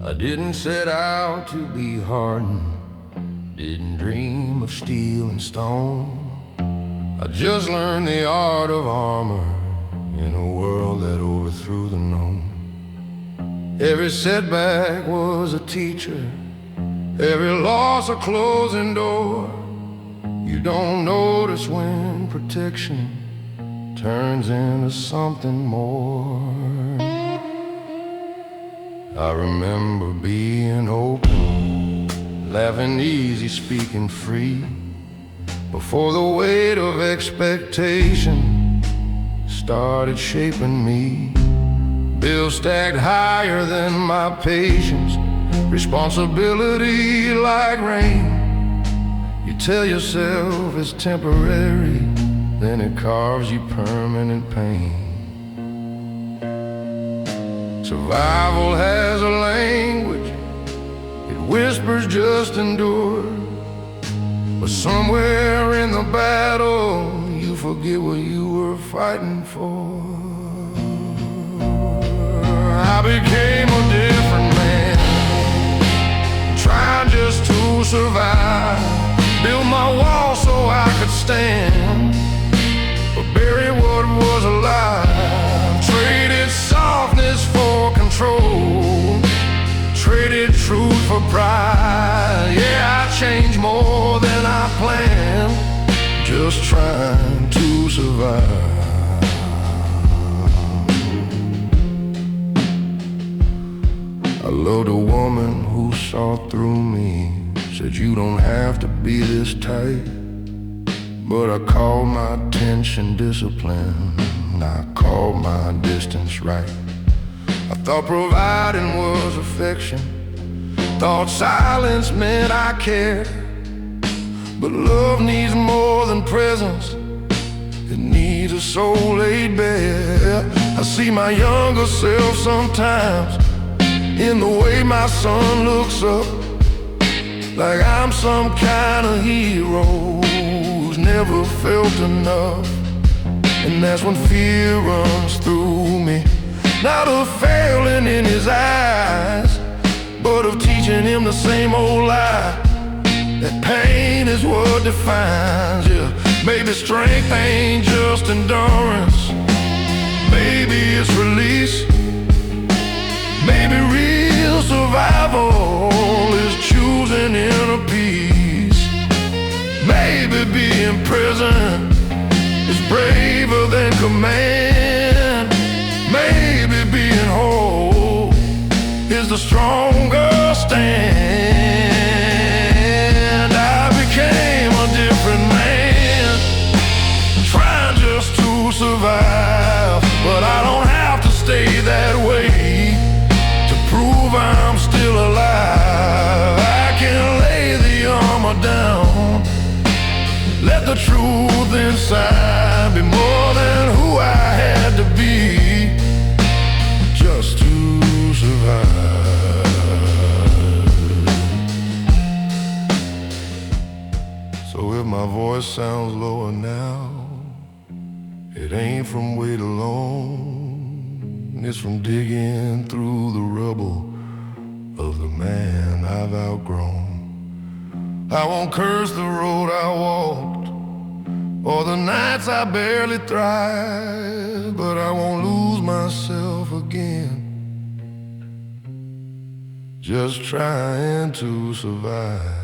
I didn't set out to be hardened, didn't dream of steel and stone. I just learned the art of armor in a world that overthrew the known. Every setback was a teacher, every loss a closing door. You don't notice when protection turns into something more. I remember being open, laughing easy, speaking free, before the weight of expectation started shaping me. Bills stacked higher than my patience, responsibility like rain. You tell yourself it's temporary, then it carves you permanent pain. Survival has a language, it whispers just endure. But somewhere in the battle, you forget what you were fighting for. I became a different man, trying just to survive. Built my wall so I could stand, but bury what was alive. Traded softness for control, traded truth for pride. Yeah, I changed more than I planned, just trying to survive. I loved a woman who saw through me, said you don't have to be this tight. But I called my attention discipline, I called my distance right. I thought providing was affection, thought silence meant I cared. But love needs more than presence, it needs a soul laid bare. I see my younger self sometimes in the way my son looks up, like I'm some kind of hero who's never felt enough. And that's when fear runs through me, not of failing in his eyes, but of teaching him the same old lie, that pain is what defines you. Maybe strength ain't just endurance, maybe it's release. Maybe real survival is choosing inner peace. Maybe being present is braver than command. Maybe being whole is the stronger stand. I became a different man, trying just to survive. But I don't have to stay that way to prove I'm still alive. I can lay the armor down, let the truth inside be more than who I had to be, just to survive. So if my voice sounds lower now, it ain't from weight alone, it's from digging through the rubble of the man I've outgrown. I won't curse the road I walked, or the nights I barely thrived, but I won't lose myself again, just trying to survive.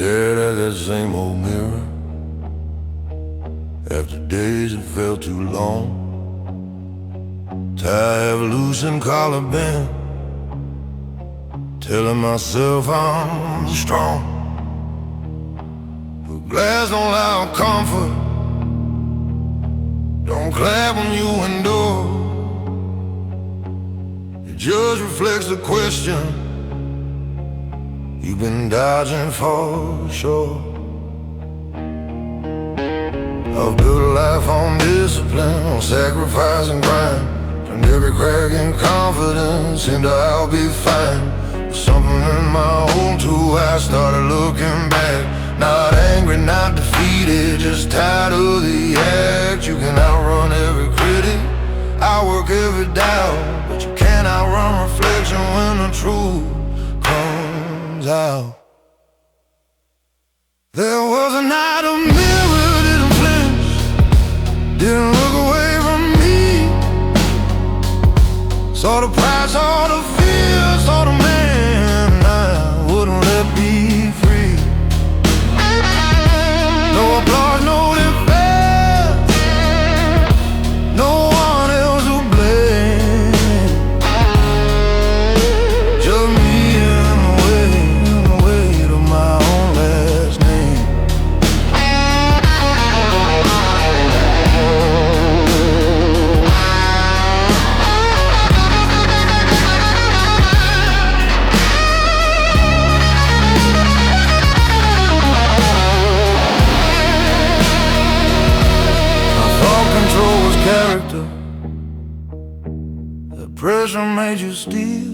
stared at that same old mirror. After days that felt too long, tired of losing collar band, telling myself I'm strong. But glass don't allow comfort, don't clap when you endure. It just reflects the question you've been dodging for sure. I've built a life on discipline, on sacrifice and grind. Turned every crack in confidence into I'll be fine. But something in my own too, I started looking back. Not angry, not defeated, just tired of the act. You can outrun every critic, outwork every doubt, but you can't outrun reflection when the truth comes out. There was a night a mirror didn't flinch, didn't look away from me. Saw the pride, saw the fear, saw the man I wouldn't let be free. No applause, no defense, no one else to blame. Just me and the weight of my own last name. Control was character, that pressure made you steal.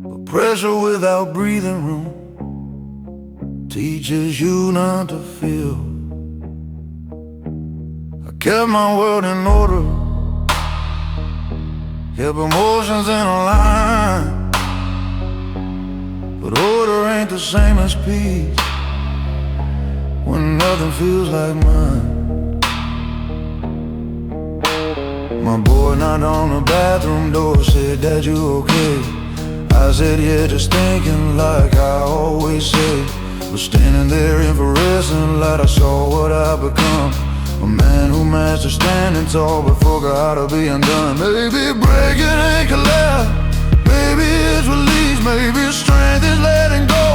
But pressure without breathing room teaches you not to feel. I kept my world in order, kept emotions in a line. But order ain't the same as peace when nothing feels like mine. My boy knocked on the bathroom door, said, "Dad, you okay?" I said, "Yeah, just thinking like I always say." Was standing there in fluorescent light, I saw what I'd become. A man who mastered standing tall but forgot how to be undone. Maybe breaking ain't collapse, maybe it's release, maybe strength is letting go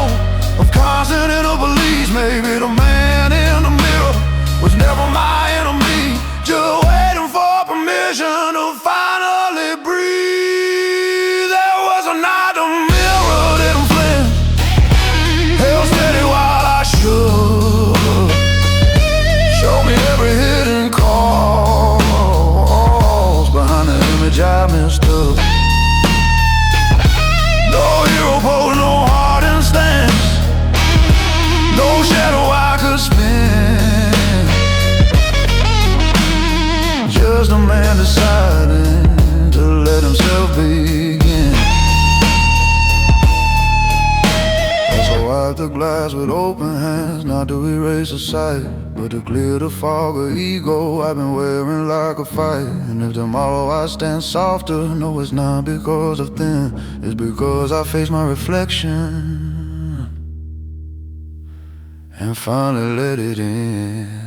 of constant inner police. Maybe the man in the mirror was never my enemy, just waiting for permission to finally breathe. There was a night the mirror didn't flinch, held steady while I shook. Showed me every hidden cause behind the image I mistook. No hero pose, no hardened stance, no shadow I could spin. Just a man deciding to let himself begin. So I wipe the glass with open hands, not to erase the sight, but to clear the fog of ego I've been wearing like a fight. And if tomorrow I stand softer, no, it's not because of thin, it's because I face my reflection and finally let it in.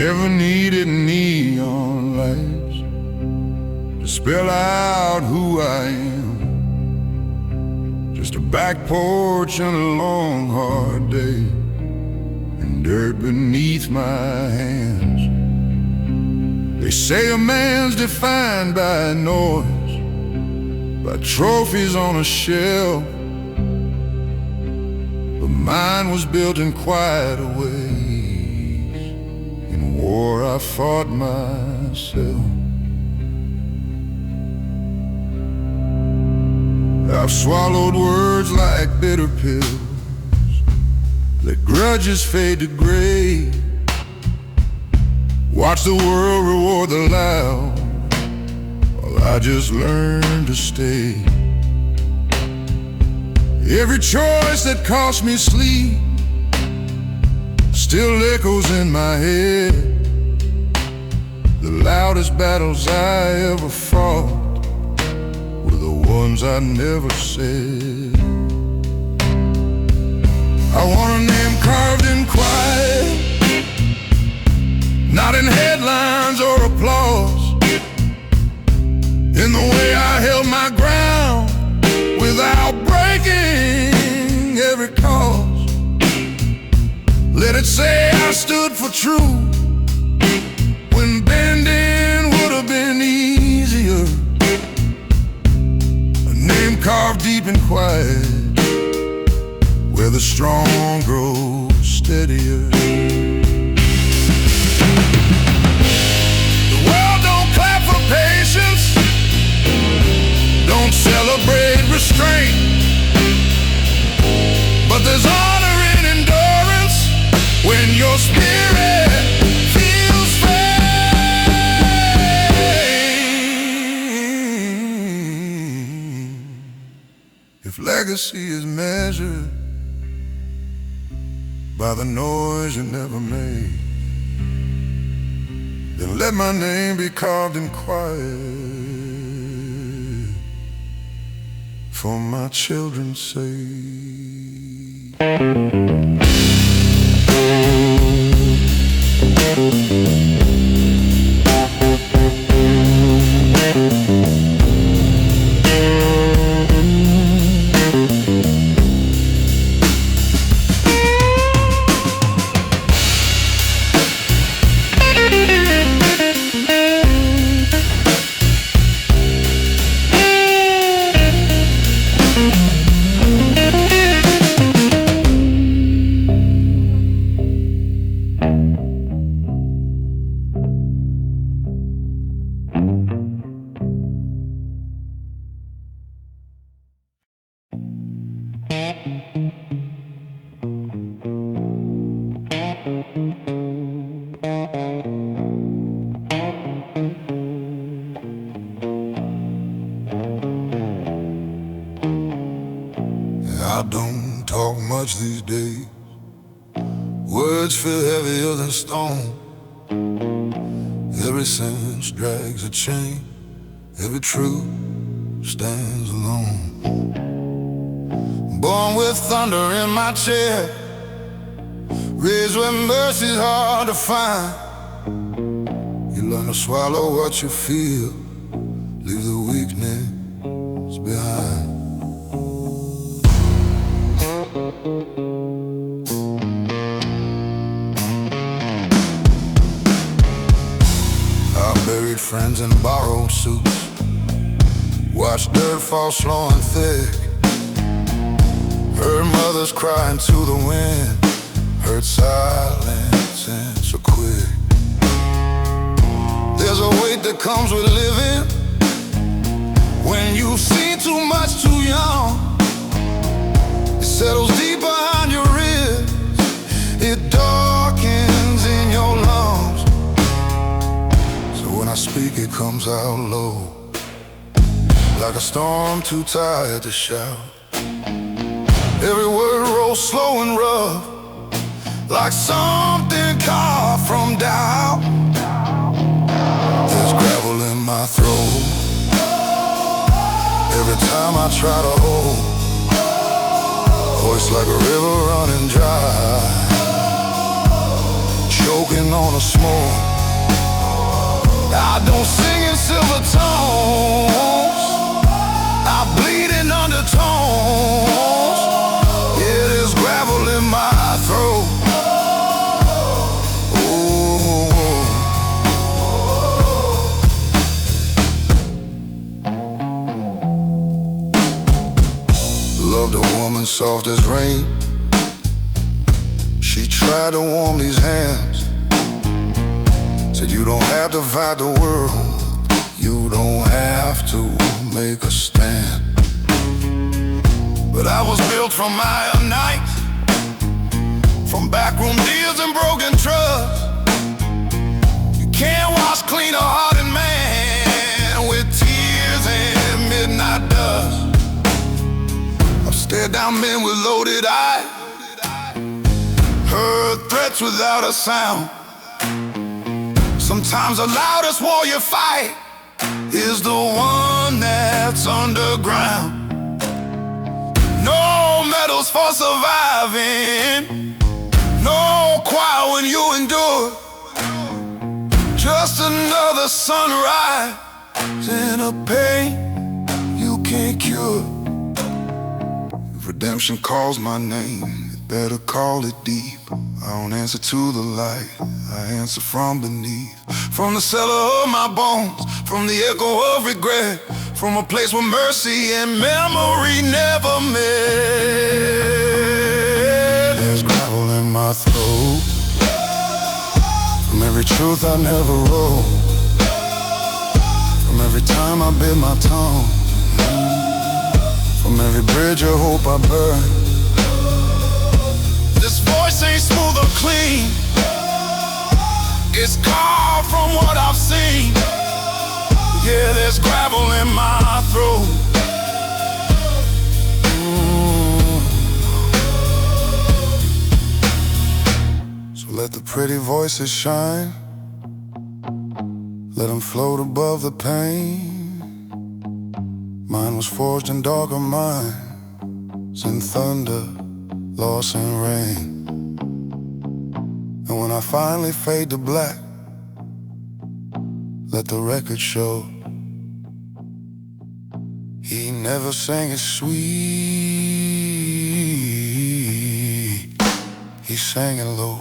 Never needed neon lights to spell out who I am. Just a back porch and a long hard day, and dirt beneath my hands. They say a man's defined by noise, by trophies on a shelf, but mine was built in quieter ways. In war I fought myself. I've swallowed words like bitter pills, let grudges fade to gray, watch the world reward the loud, while I just learned to stay. Every choice that cost me sleep still echoes in my head. The loudest battles I ever fought were the ones I never said. I want a name carved in quiet, not in headlines or applause, in the way I held my ground without breaking every cause. Let it say I stood for truth when bending would have been easier. A name carved deep and quiet, where the strong grow steadier. The world don't clap for patience, don't celebrate restraint, but there's honor in endurance when your spirit feels faint. If legacy is measured by the noise you never made, then let my name be carved in quiet, for my children's sake. I don't talk much these days, words feel heavier than stone. Every sentence drags a chain, every truth stands alone. Born with thunder in my chest, raised where mercy's hard to find. You learn to swallow what you feel, leave the weakness behind. I buried friends in borrowed suits, watched dirt fall slow and thick, heard mothers crying to the wind, heard silence and so quick. There's a weight that comes with living when you've seen too much too young. It settles deep behind your ribs, it darkens in your lungs. So when I speak, it comes out low, like a storm too tired to shout. Every word rolls slow and rough, like something carved from doubt. There's gravel in my throat every time I try to hold, voice like a river running dry, choking on a smoke. I don't sing in silver tones, I bleed in undertones. Yeah, there's gravel in my throat. Oh, loved a woman soft as rain. She tried to warm these hands, said you don't have to fight the world, you don't have to make a stand. But I was built from iron nights, from backroom deals and broken trusts. You can't wash clean a hardened man with tears and midnight dust. I've stared down men with loaded eyes, heard threats without a sound. Sometimes the loudest war you fight is the one that's underground. No medals for surviving, no choir when you endure, just another sunrise in a pain you can't cure. If redemption calls my name, it better call it deep. I don't answer to the light, I answer from beneath. From the cellar of my bones, from the echo of regret, from a place where mercy and memory never met. There's gravel in my throat, from every truth I never wrote, from every time I bit my tongue, from every bridge of hope I burned. This voice ain't smooth or clean, it's carved from what I've seen. Yeah, there's gravel in my throat. So let the pretty voices shine, let them float above the pain. Mine was forged in darker minds, in thunder, loss and rain. And when I finally fade to black, let the record show he never sang it sweet, he sang it low.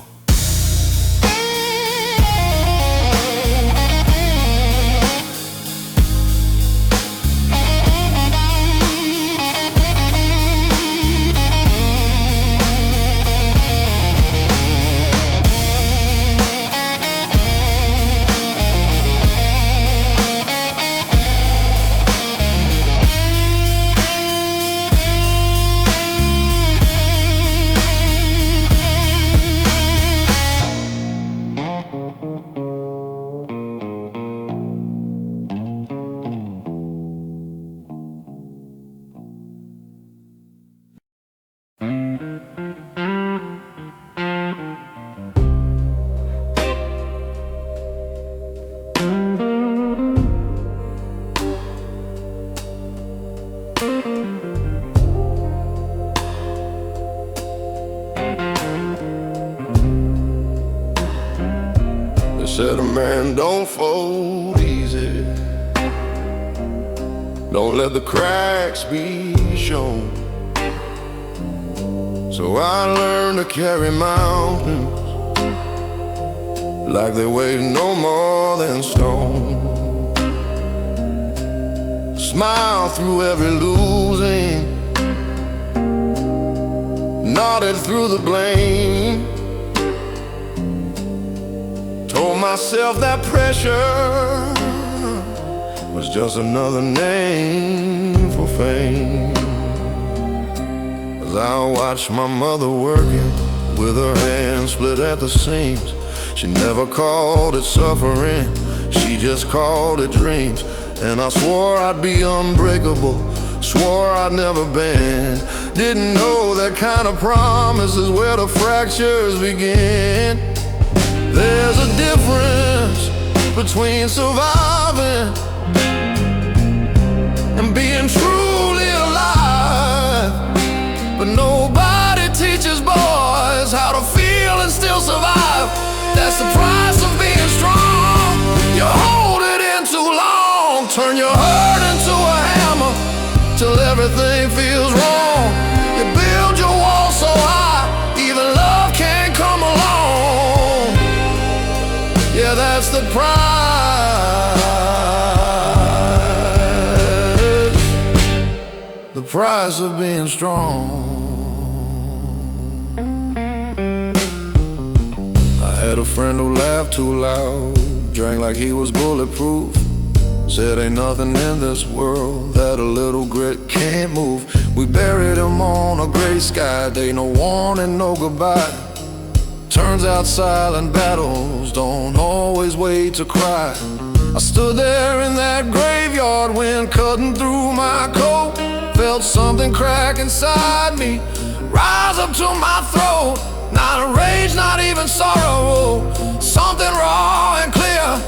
They said a man don't fold easy, don't let the cracks be shown. So I learned to carry mountains like they weigh no more than stone. Smile through every losing, nodded through the blame. Told myself that pressure was just another name for fame. As I watched my mother working with her hands split at the seams, she never called it suffering, she just called it dreams. And I swore I'd be unbreakable, swore I'd never bend. Didn't know that kind of promise is where the fractures begin. There's a difference between surviving and being truly alive. But nobody teaches boys how to feel and still survive. That's the price of being strong. You hold it in too long, turn your hurt into a hammer till everything feels wrong. You build your wall so high, even love can't come along. Yeah, that's the price. price of being strong. I had a friend who laughed too loud, drank like he was bulletproof, said ain't nothing in this world that a little grit can't move. We buried him on a gray sky day, no warning, no goodbye. Turns out silent battles don't always wait to cry. I stood there in that graveyard, wind cutting through my coat. Felt something crack inside me, rise up to my throat. Not a rage, not even sorrow, something raw and clear.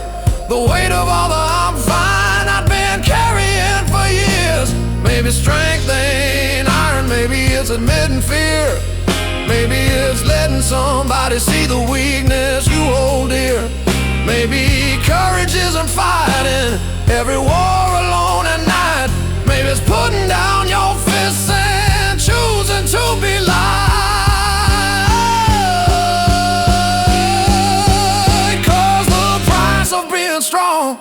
The weight of all the I'm fine I'd been carrying for years. Maybe strength ain't iron, maybe it's admitting fear. Maybe it's letting somebody see the weakness you hold dear. Maybe courage isn't fighting every war alone at night. Maybe it's putting down your fists and choosing to be light. 'Cause the price of being strong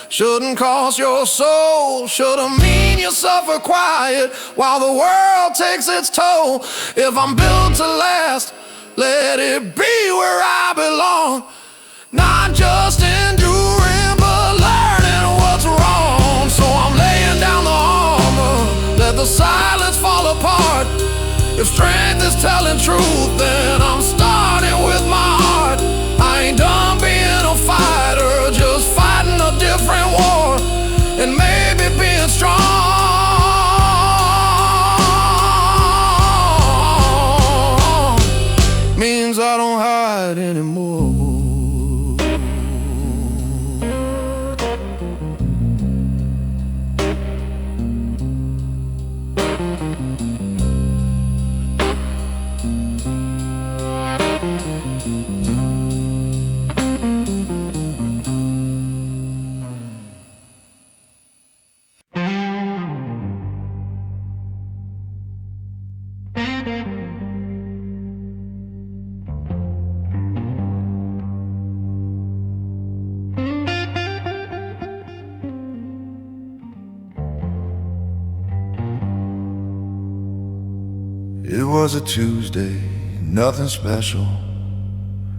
shouldn't cost your soul, shouldn't mean you suffer quiet while the world takes its toll. If I'm built to last, let it be where I belong. Not just enduring, but learning what's wrong. So I'm laying down the armor, let the silence fall apart. If strength is telling truth, then I'm starting with my heart. I ain't done being a fighter, just fighting a different war. And maybe being strong means I don't hide anymore. It was a Tuesday, nothing special.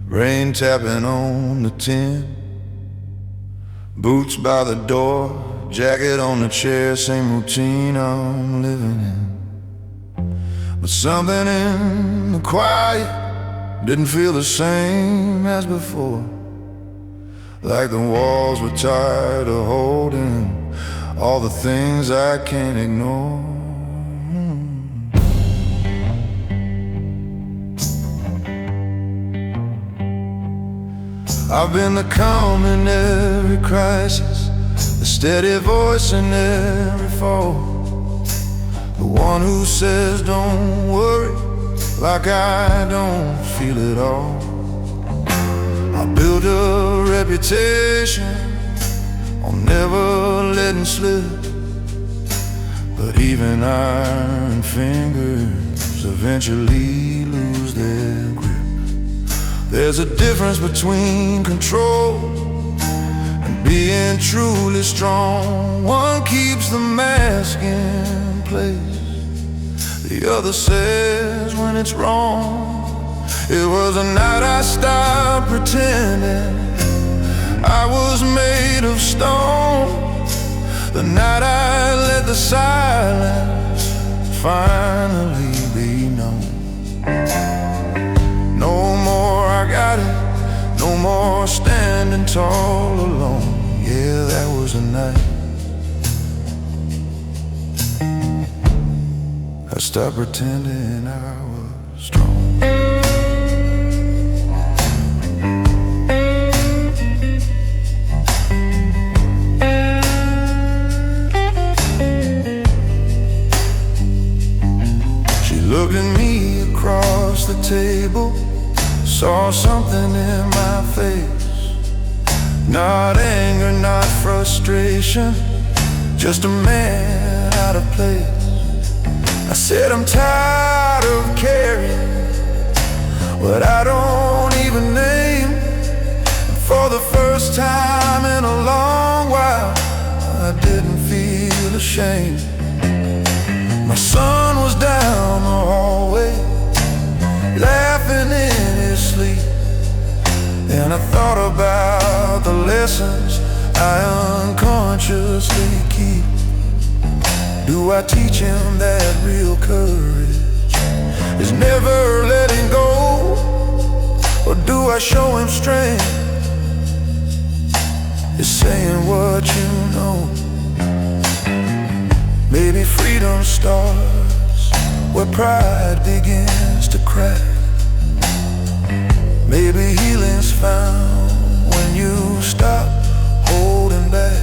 Rain tapping on the tin. Boots by the door, jacket on the chair, same routine I'm living in. But something in the quiet didn't feel the same as before. Like the walls were tired of holding all the things I can't ignore. I've been the calm in every crisis, the steady voice in every fall, the one who says don't worry, like I don't feel it all. I built a reputation on never letting slip, but even iron fingers eventually lose their grip. There's a difference between control and being truly strong. One keeps the mask in place, the other says when it's wrong. It was a night I stopped pretending I was made of stone. The night I let the silence finally be known. No more I got it, no more standing tall alone. Yeah, that was the night I stopped pretending I was strong. She looked at me across the table, saw something in my face. Not anger, not frustration, just a man out of place. I said I'm tired of carrying what I don't even name. For the first time in a long while, I didn't feel ashamed. My I unconsciously keep? Do I teach him that real courage is never letting go? Or do I show him strength is saying what you know? Maybe freedom starts where pride begins to crack. Maybe healing's found when you stop holding back.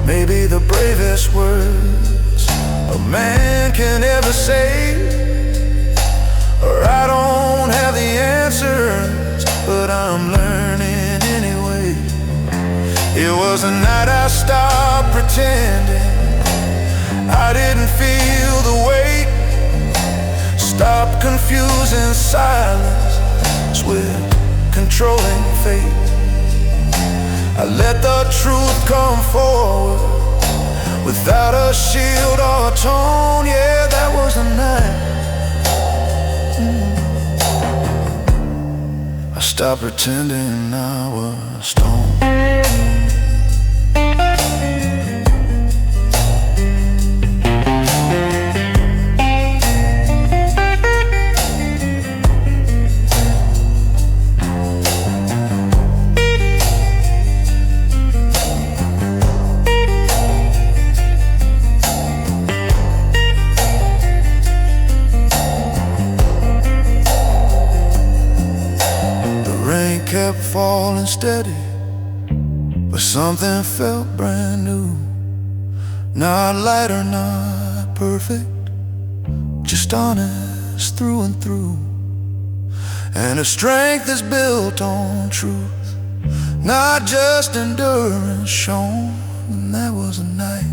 Maybe the bravest words a man can ever say are, I don't have the answers, but I'm learning anyway. It was the night I stopped pretending I didn't feel the weight. Stop confusing silence with controlling fate. I let the truth come forward without a shield or a tone. Yeah, that was the night I stopped pretending I was stoned. Kept falling steady, but something felt brand new. Not light or not perfect, just honest through and through. And her strength is built on truth, not just endurance shown. And that was a night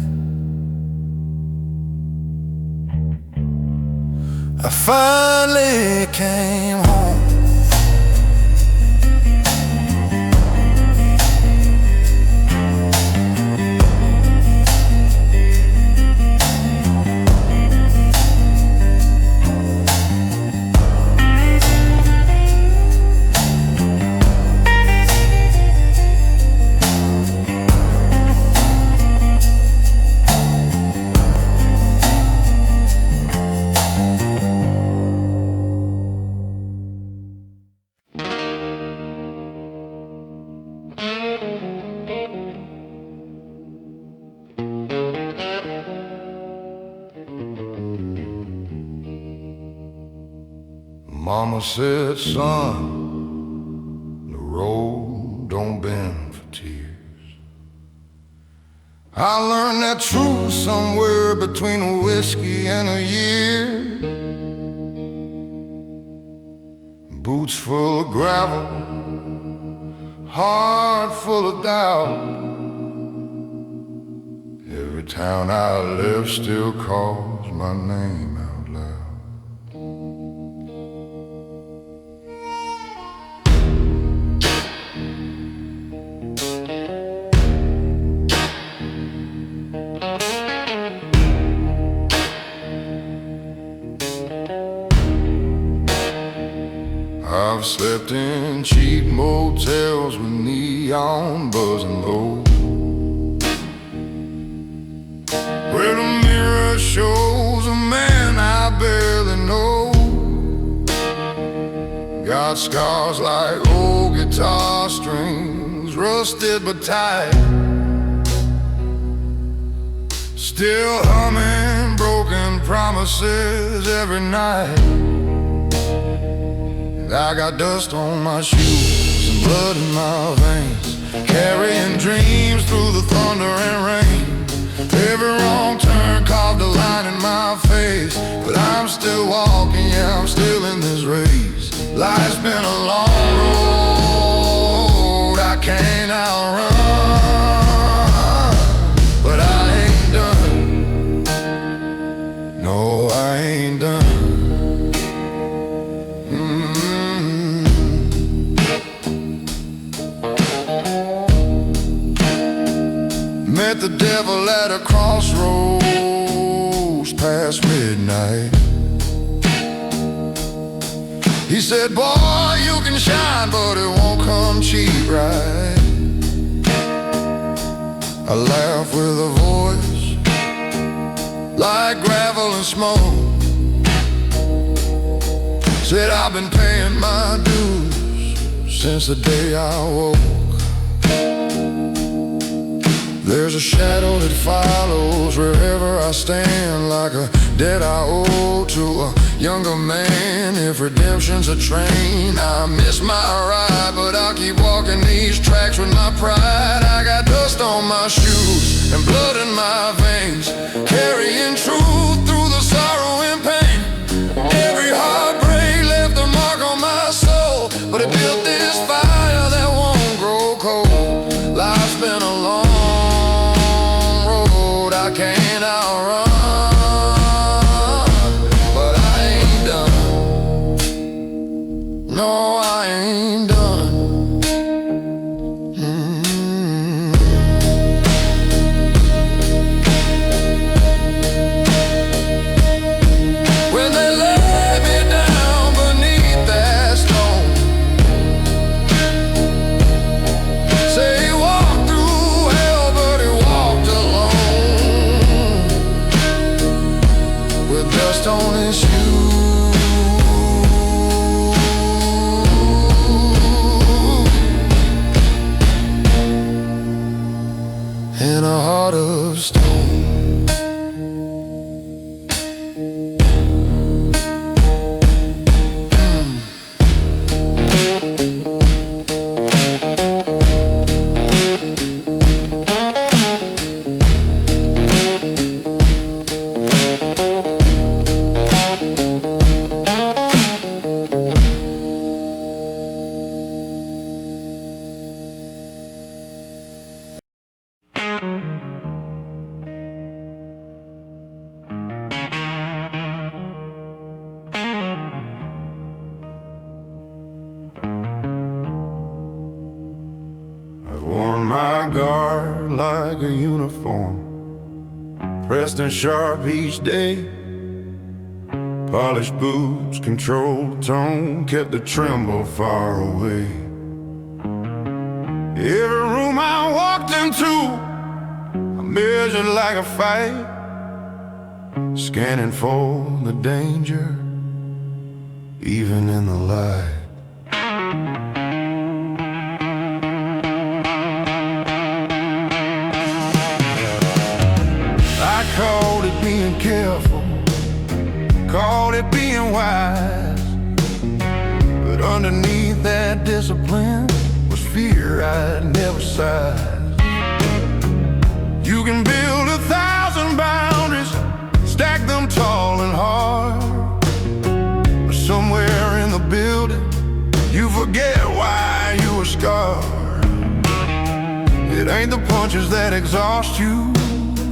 I finally came home. Mama said, son, the road don't bend for tears. I learned that truth somewhere between a whiskey and a year. Boots full of gravel, heart full of doubt. Every town I left still calls my name out loud. I've slept in cheap motels with neon buzzing low, where the mirror shows a man I barely know. Got scars like old guitar strings, rusted but tight, still humming broken promises every night. I got dust on my shoes and blood in my veins, carrying dreams through the thunder and rain. Every wrong turn carved a line in my face, but I'm still walking, yeah, I'm still in this race. Life's been a long road I can't outrun, but I ain't done. No, I ain't done. Met the devil at a crossroads past midnight. He said, boy, you can shine, but it won't come cheap, right? I laugh with a voice like gravel and smoke. Said I've been paying my dues since the day I woke. There's a shadow that follows wherever I stand, like a debt I owe to a younger man. If redemption's a train, I miss my ride, but I'll keep walking these tracks with my pride. I got dust on my shoes and blood in my veins, carrying truth through the sorrow and pain. Every heartbreak left a mark on my soul, but it built this fire that won't grow cold. Life's been a long road I can't outrun, but I ain't done. No, I ain't done. When they lay me down beneath that stone, say he walked through hell, but he walked alone, with dust on his shoes and a heart of stone. I've worn my guard like a uniform, pressed and sharp each day. Polished boots, controlled tone, kept the tremble far away. Every room I walked into, I measured like a fight, scanning for the danger, even in the light. I called it being careful, called it being wise, but underneath that discipline was fear I'd never sized. You can build 1,000 boundaries, stack them tall and hard, but somewhere in the building you forget why you were scarred. It ain't the punches that exhaust you,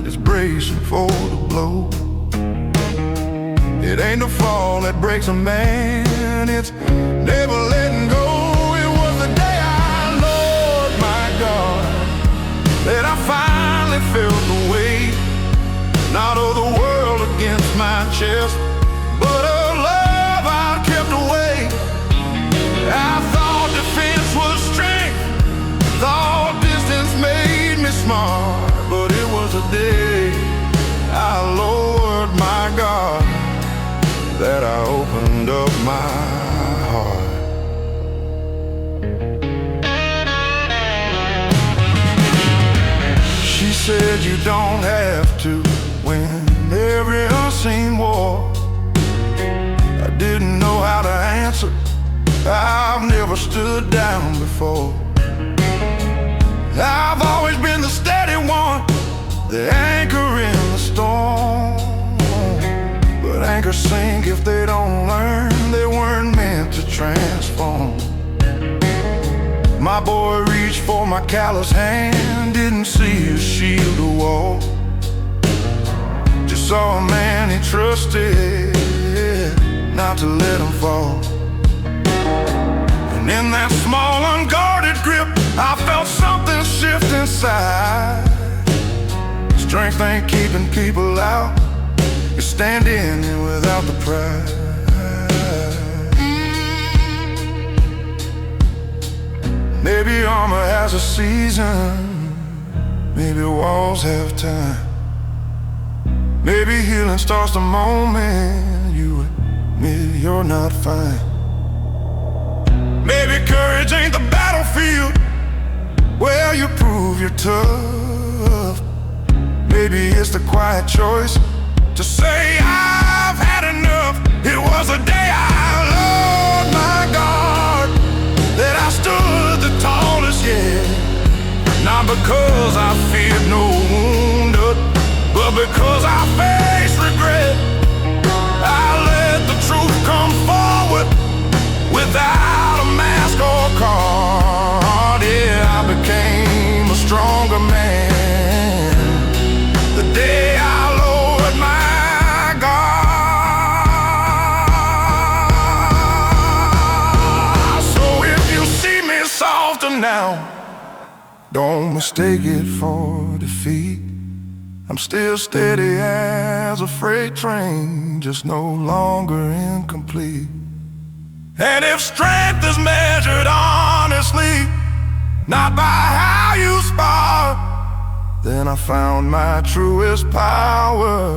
it's bracing for the blow. It ain't the fall that breaks a man, it's never letting go. It was the day I lowered my guard that I finally felt the weight, not of the world against my chest, but of love I kept away. I thought defense was strength, thought distance made me smart, but it was a day I lowered my guard that I opened up my heart. She said you don't have to win every unseen war. I didn't know how to answer, I've never stood down before. I've always been the steady one, the anchor in the storm. But anchors sink if they don't learn, they weren't meant to transform. My boy reached for my callous hand, didn't see a shield or wall, just saw a man he trusted, not to let him fall. And in that small unguarded grip, I felt something shift inside. Strength ain't keeping people out, you're standing in without the pride. Maybe armor has a season, Maybe walls have time. Maybe healing starts the moment you admit you're not fine. Maybe courage ain't the battlefield where you prove you're tough. Maybe it's the quiet choice to say I've had enough. It was a day I lost my guard, that I stood the tallest, yeah. Not because I feared no wounded, but because I faced regret. I let the truth come forward without a mask or card. Yeah, I became a stronger man the day I lowered my guard. So if you see me softer now, don't mistake it for defeat. I'm still steady as a freight train, just no longer incomplete. And if strength is measured honestly, not by how you spar, then I found my truest power.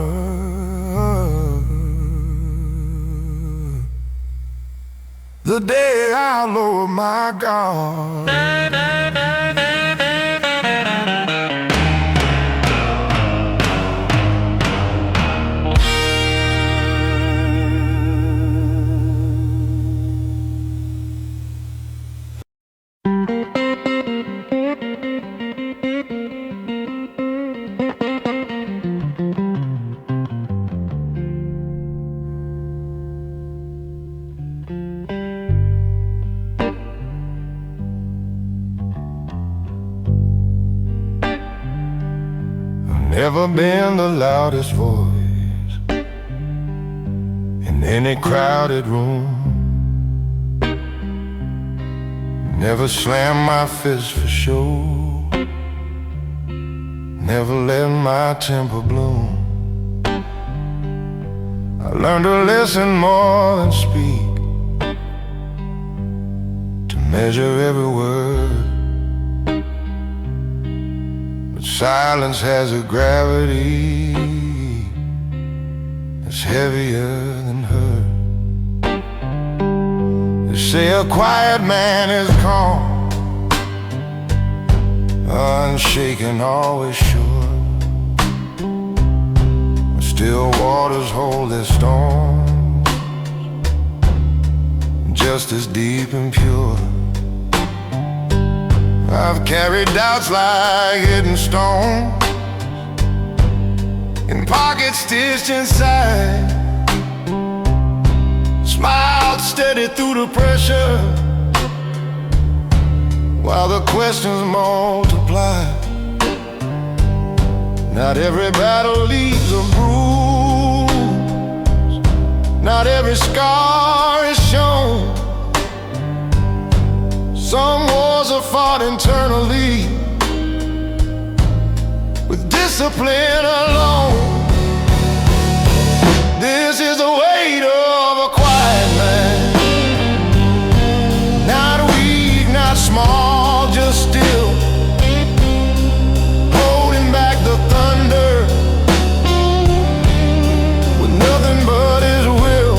The day I lower my guard. Never been the loudest voice in any crowded room. Never slammed my fist for show. Never let my temper bloom. I learned to listen more than speak, to measure every word. Silence has a gravity that's heavier than hurt. They say a quiet man is calm, unshaken, always sure. But still waters hold their storms, just as deep and pure. I've carried doubts like hidden stones in pockets stitched inside, smiled steady through the pressure while the questions multiply. Not every battle leaves a bruise, not every scar is shown. Some wars are fought internally, with discipline alone. This is the weight of a quiet man, not weak, not small, just still, holding back the thunder with nothing but his will.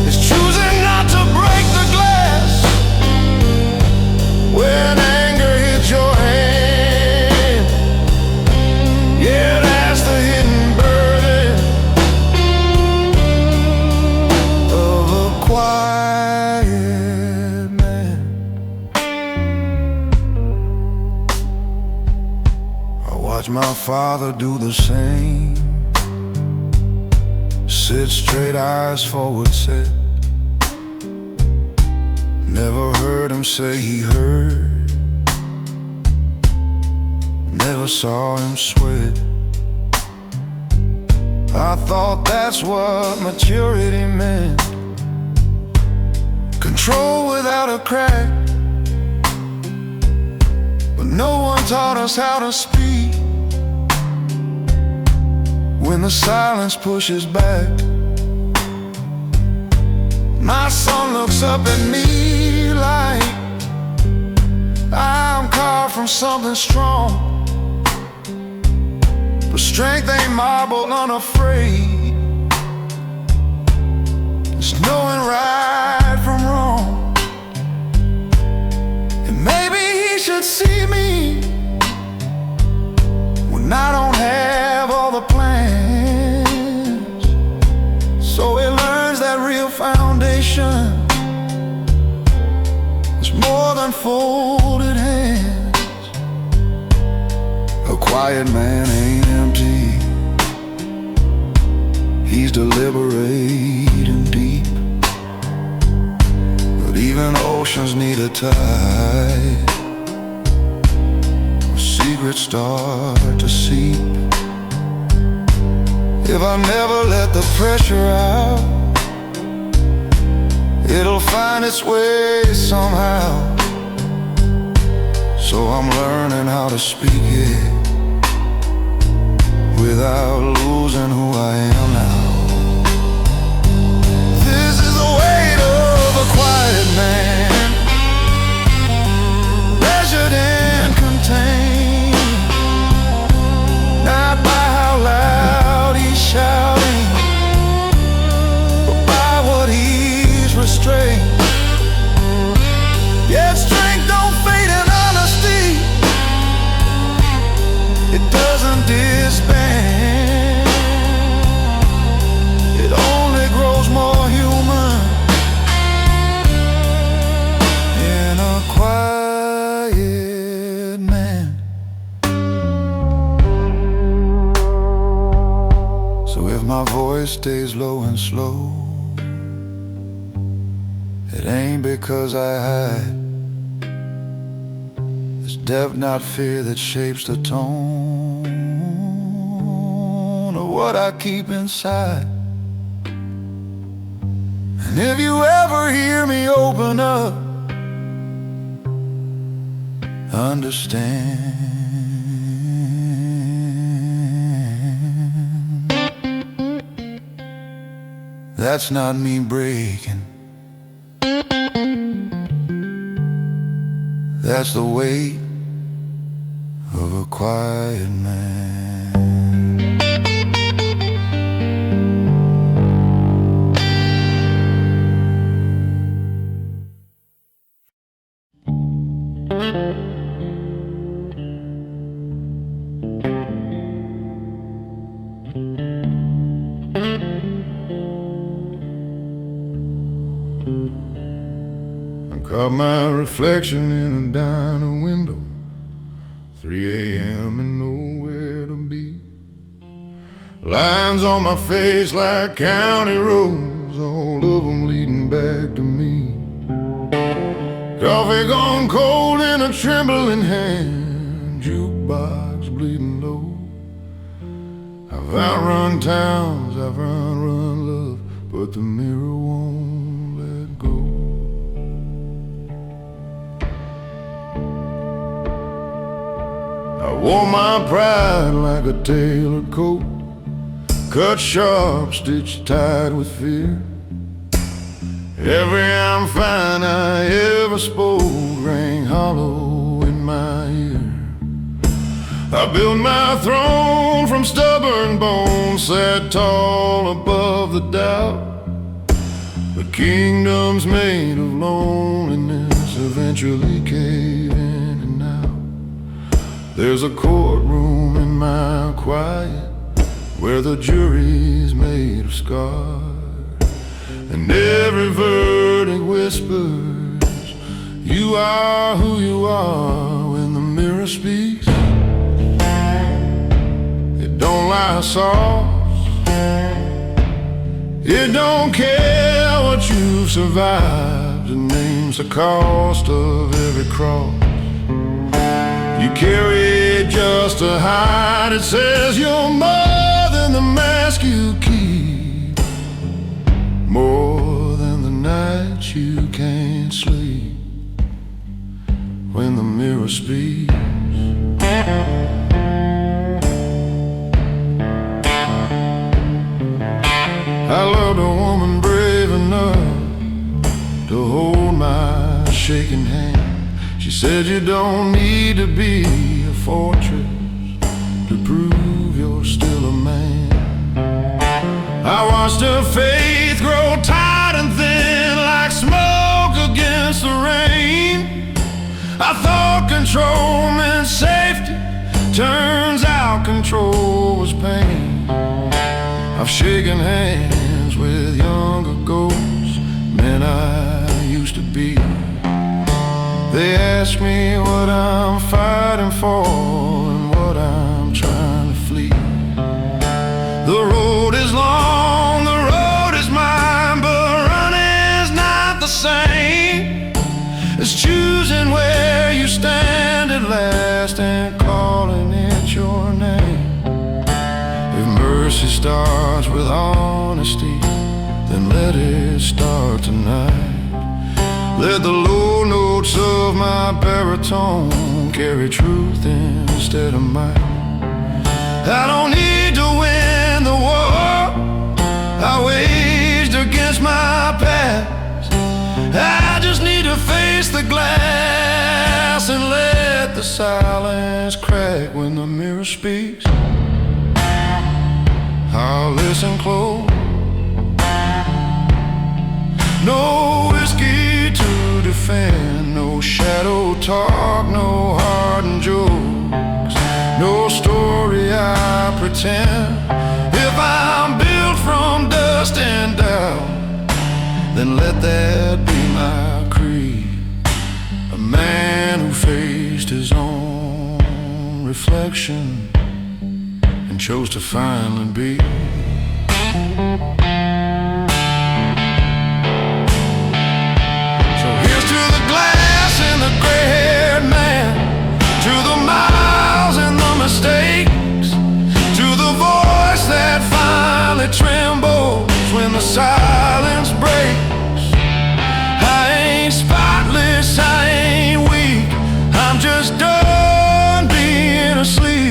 It's choosing not to break the glass when anger hits your hand. Yeah, that's the hidden burden of a quiet man. I watch my father do the same, sit straight, eyes forward set. Never heard him say he heard, never saw him sweat. I thought that's what maturity meant, control without a crack. But no one taught us how to speak when the silence pushes back. My son looks up at me like I'm carved from something strong, but strength ain't marble unafraid. It's knowing right from wrong. And maybe he should see me when I don't have all the plans, so he learns that real foundation is more than folded hands. A quiet man ain't empty, he's deliberate and deep. But even oceans need a tide, secrets start to seep. If I never let the pressure out, it'll find its way somehow. So I'm learning how to speak it without losing who I am now. This is the weight of a quiet man, measured and contained, not by how loud he's shouting, but by what he's restrained. Yet strength don't fade in honesty, it doesn't disband, it only grows more human in a quiet man. So if my voice stays low and slow, it ain't because I hide. It's depth, not fear, that shapes the tone of what I keep inside. And if you ever hear me open up, understand that's not me breaking, that's the weight of a quiet man. Caught my reflection in a diner window, 3 a.m. and nowhere to be. Lines on my face like county roads, all of them leading back to me. Coffee gone cold in a trembling hand, jukebox bleeding low. I've outrun towns, I've outrun love, but the mirror won't let go. I wore my pride like a tailored coat, cut sharp, stitched tight with fear. Every I'm fine I ever spoke rang hollow in my ear. I built my throne from stubborn bones, sat tall above the doubt. The kingdoms made of loneliness eventually cave in and out. There's a courtroom in my quiet where the jury's made of scars, and every verdict whispers, you are who you are. When the mirror speaks, it don't lie soft, it don't care what you've survived. It names the cost of every cross you carry just to hide. It says you're more than the mask you keep, more than the nights you can't sleep. When the mirror speaks, I loved a woman brave enough to hold my shaking hand. She said you don't need to be a fortress to prove you're still a man. I watched her faith grow tight and thin like smoke against the rain. I thought control meant safety, turns out control was pain. I've shaken hands with younger ghosts, men I used to be. They ask me what I'm fighting for and what I'm trying to flee. The road is long, the road is mine, but running's not the same as choosing where you stand at last and calling it your name. If mercy starts with honesty, then let it start tonight. Let the low notes of my baritone carry truth instead of might. I don't need to win the war I waged against my past. I just need to face the glass and let the silence crack when the mirror speaks. I'll listen close. No whiskey to defend, no shadow talk, no hardened jokes, no story I pretend. If I'm built from dust and doubt, then let that be my creed. A man who faced his own reflection and chose to finally be. So here's to the glass and the gray-haired man, to the miles and the mistakes, to the voice that finally trembles when the silence breaks. I ain't spotless, I ain't weak, I'm just done being asleep.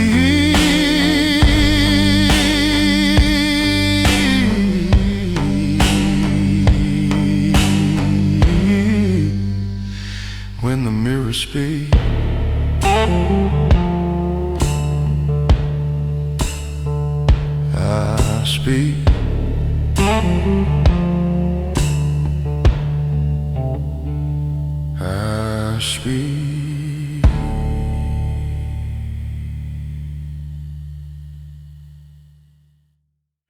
When the mirror speaks, I speak. I speak.